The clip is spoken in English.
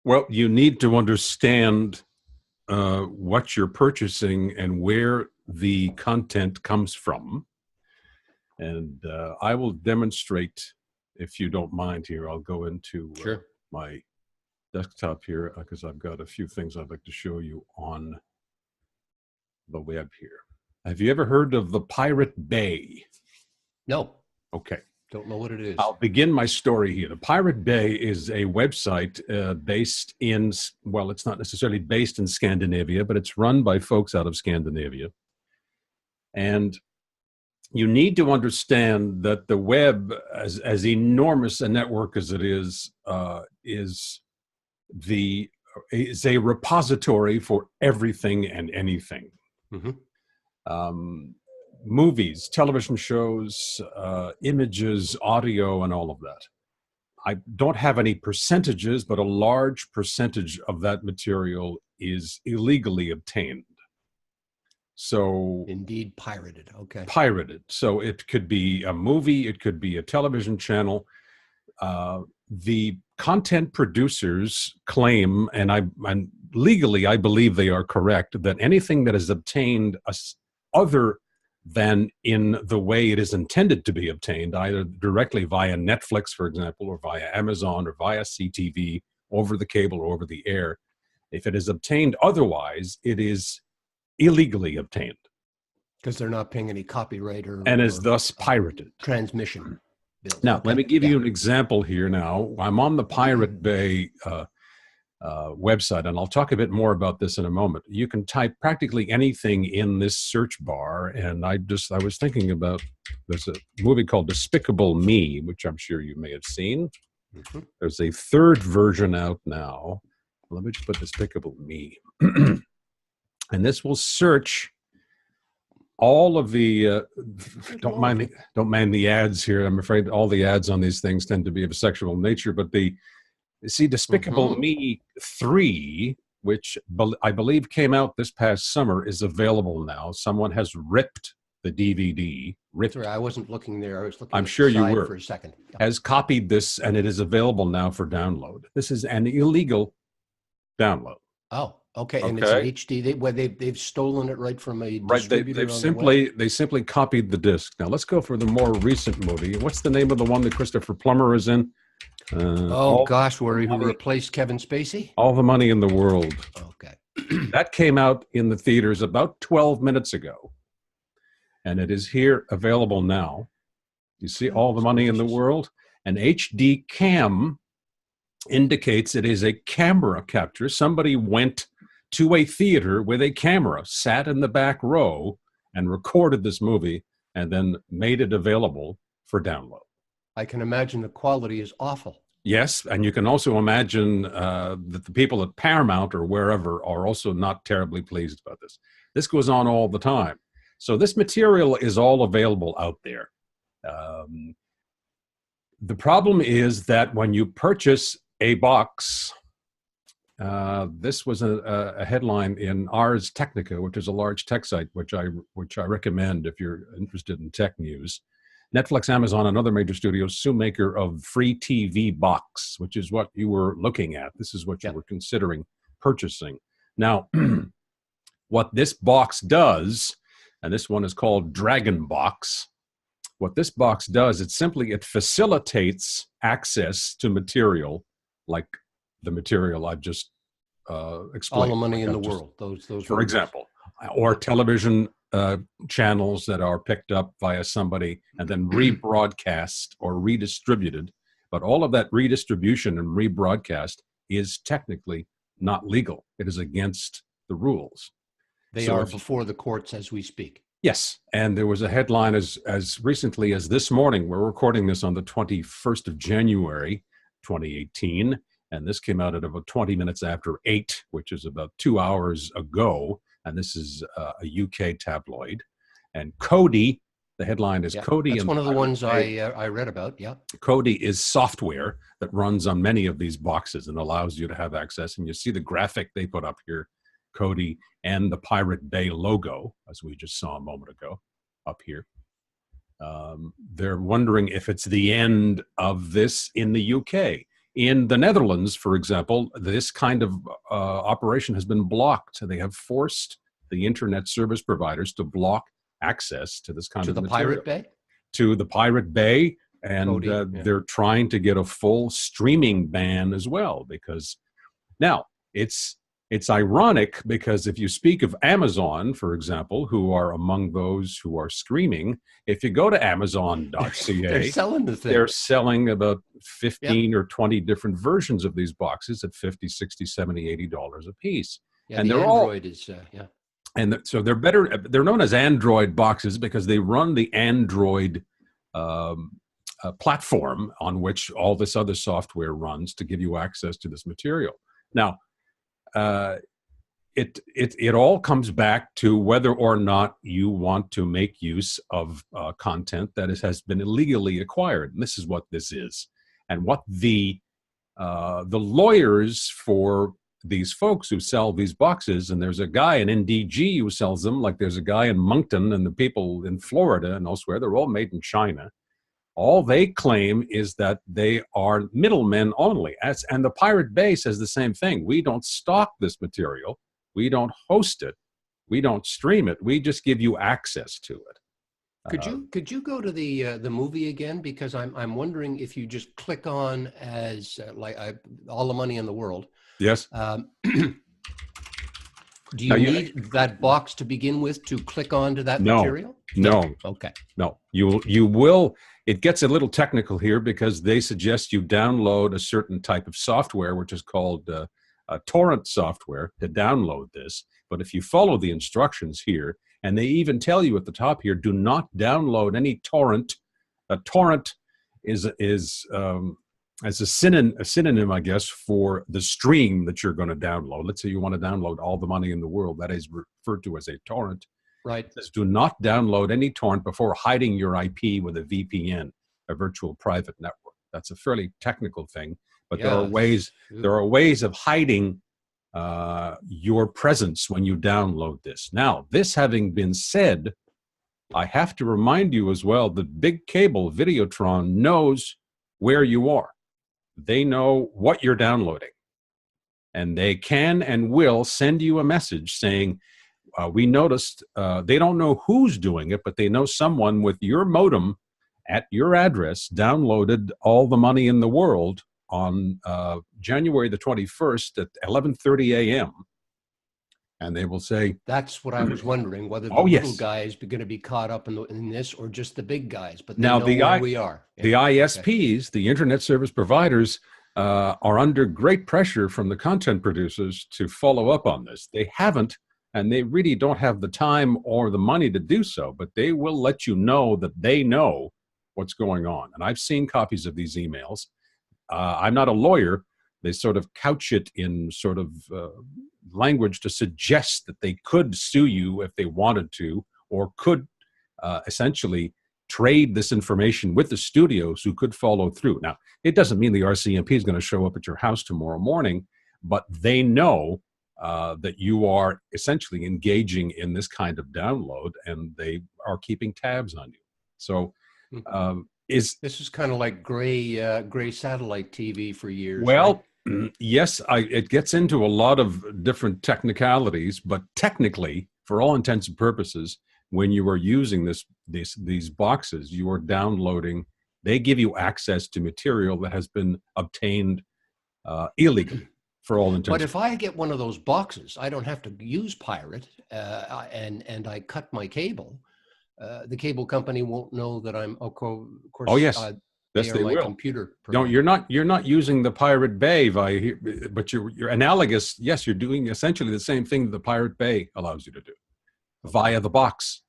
Well, you need to understand what you're purchasing and where the content comes from. And I will demonstrate, if you don't mind here. I'll go into Sure. my desktop here because I've got a few things I'd like to show you on the web here. Have you ever heard of the Pirate Bay? No. Okay. Don't know what it is. I'll begin my story here. The Pirate Bay is a website based in, well, it's not necessarily based in Scandinavia, but it's run by folks out of Scandinavia. And you need to understand that the web, as enormous a network as it is a repository for everything and anything. Movies, television shows, images, audio, and all of that. I don't have any percentages, but a large percentage of that material is illegally obtained. So indeed, pirated. Okay. Pirated. So it could be a movie, it could be a television channel. The content producers claim, and legally I believe they are correct, that anything that is obtained other than in the way it is intended to be obtained, either directly via Netflix, for example, or via Amazon, or via CTV, over the cable or over the air, if it is obtained otherwise, it is illegally obtained. Because they're not paying any copyright and is thus pirated. Transmission bills. Now, let me give you an example here now. I'm on the Pirate Bay website, and I'll talk a bit more about this in a moment. You can type practically anything in this search bar, and I was thinking about, there's a movie called Despicable Me, which I'm sure you may have seen. There's a third version out now. Let me just put Despicable Me. And this will search all of the, don't mind the ads here. I'm afraid all the ads on these things tend to be of a sexual nature, but see, Despicable Me 3, which I believe came out this past summer, is available now. Someone has ripped the DVD. Sorry, I wasn't looking there. I was looking. I'm sure you were. For a second. Yeah. Has copied this, and it is available now for download. This is an illegal download. Oh, okay. And it's an HD. They've stolen it right from a distributor. They simply copied the disc. Now let's go for the more recent movie. What's the name of the one that Christopher Plummer is in? Where he replaced Kevin Spacey? All the Money in the World. Okay. That came out in the theaters about 12 minutes ago. And it is here available now. You see All the Money in the World? An HD cam indicates it is a camera capture. Somebody went to a theater with a camera, sat in the back row, and recorded this movie, and then made it available for download. I can imagine the quality is awful. Yes, and you can also imagine that the people at Paramount or wherever are also not terribly pleased about this. This goes on all the time. So this material is all available out there. The problem is that when you purchase a box, this was a headline in Ars Technica, which is a large tech site, which I recommend if you're interested in tech news. Netflix, Amazon, and other major studios sue maker of free TV box, which is what you were looking at. This is what you were considering purchasing. Now, what this box does, and this one is called Dragon Box, what this box does, it facilitates access to material like the material I've just explained. All the Money in the World. Those for example, or television channels that are picked up via somebody and then rebroadcast or redistributed. But all of that redistribution and rebroadcast is technically not legal. It is against the rules. They are before the courts as we speak. Yes. And there was a headline as recently as this morning. We're recording this on the 21st of January, 2018. And this came out at about 20 minutes after 8, which is about 2 hours ago. And this is a UK tabloid. And Kodi, the headline is Kodi. That's one of the ones I read about, yeah. Kodi is software that runs on many of these boxes and allows you to have access. And you see the graphic they put up here, Kodi and the Pirate Bay logo, as we just saw a moment ago, up here. They're wondering if it's the end of this in the UK. In the Netherlands, for example, this kind of operation has been blocked. They have forced the internet service providers to block access to this kind To of the material. Pirate Bay? To the Pirate Bay, and Cody, yeah. they're trying to get a full streaming ban as well. Because now it's ironic, because if you speak of Amazon, for example, who are among those who are streaming, if you go to Amazon.ca, they're selling the thing. they're selling about 15 or 20 different versions of these boxes at $50, $60, $70, $80 a piece. Yeah, and the they're Android all, is, yeah. And so they're better. They're known as Android boxes because they run the Android platform on which all this other software runs to give you access to this material. Now, it all comes back to whether or not you want to make use of content that has been illegally acquired. And this is what this is, and what the lawyers for these folks who sell these boxes, and there's a guy in NDG who sells them, like there's a guy in Moncton, and the people in Florida and elsewhere, they're all made in China. All they claim is that they are middlemen only. And the Pirate Bay says the same thing. We don't stock this material. We don't host it. We don't stream it. We just give you access to it. Could you go to the movie again? Because I'm wondering if you just click on as All the Money in the World. Yes. Do you need that box to begin with to click onto that material? No. Okay. No. You will. It gets a little technical here because they suggest you download a certain type of software, which is called torrent software, to download this. But if you follow the instructions here, and they even tell you at the top here, do not download any torrent. A torrent is as a synonym, I guess, for the stream that you're going to download. Let's say you want to download All the Money in the World. That is referred to as a torrent. Right. It says, do not download any torrent before hiding your IP with a VPN, a virtual private network. That's a fairly technical thing, but there are ways. There are ways of hiding your presence when you download this. Now, this having been said, I have to remind you as well that big cable Videotron knows where you are. They know what you're downloading, and they can and will send you a message saying, we noticed, they don't know who's doing it, but they know someone with your modem at your address downloaded All the Money in the World on January the 21st at 11:30 a.m. And they will say, that's what I was wondering, whether the little guys are going to be caught up in this, or just the big guys. But now where we are. Yeah. The ISPs, the internet service providers, are under great pressure from the content producers to follow up on this. They haven't, and they really don't have the time or the money to do so, but they will let you know that they know what's going on. And I've seen copies of these emails. I'm not a lawyer. They sort of couch it in sort of language to suggest that they could sue you if they wanted to, or could essentially trade this information with the studios who could follow through. Now, it doesn't mean the RCMP is going to show up at your house tomorrow morning, but they know that you are essentially engaging in this kind of download, and they are keeping tabs on you. So this is kind of like gray satellite TV for years. Well, right? Yes, it gets into a lot of different technicalities, but technically, for all intents and purposes, when you are using these boxes, you are downloading. They give you access to material that has been obtained illegally. For all intents. But if I get one of those boxes, I don't have to use Pirate, and I cut my cable. The cable company won't know that I'm. Of course. Oh yes, yes, they will. Computer. No, you're not using the Pirate Bay but you're analogous. Yes, you're doing essentially the same thing that the Pirate Bay allows you to do via the box.